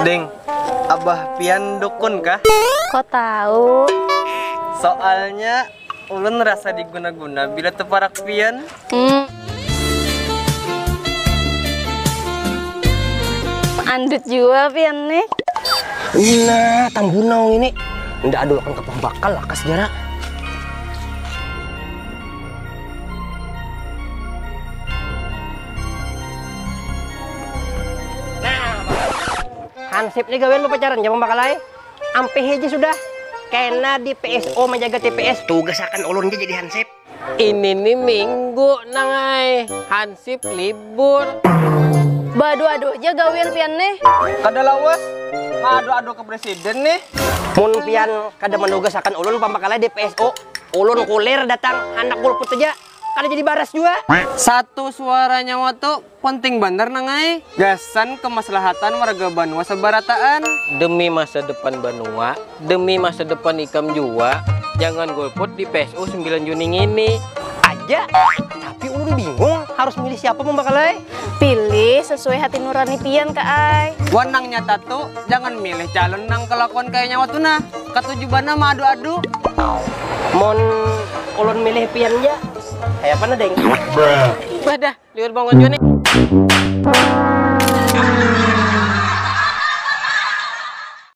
Ding, Abah pian dukun kah? Kok tahu? Soalnya ulun rasa diguna-guna bila teparak pian. Andut juga pian nih. Nah, tambunau ini. Ndak ada akan kepembakal lah kas jarak. Hansip nih gawean pacaran jam bakalai. Ampe heje sudah. Kena di PSO menjaga TPS. Tugas akan ulun jadi hansip. Ini nih minggu nangai. Hansip libur. Badu-adu aja gawean pian nih. Kada lawas, ngadu-adu ke presiden nih. Mun pian kada menugas akan ulun pambakalai di PSO. Ulun kulir datang anak golput aja. Kada jadi baras juga. Satu suaranya waktu penting bener nangai. Gasan kemaslahatan warga Banua sebarataan. Demi masa depan Banua, demi masa depan Ikam Jua, jangan golput di PSU 9 Juni ini. Aja. Tapi ulun bingung harus milih siapa pambakalai. Pilih sesuai hati nurani pian Kak Ai. Wanang nyata tuh, jangan milih calon nang kelakuan kayaknya waktu nah. Katujubana mah adu-adu. Mon ulun milih pian aja. Kayak apa Deng? Badah, liur bangun Juni.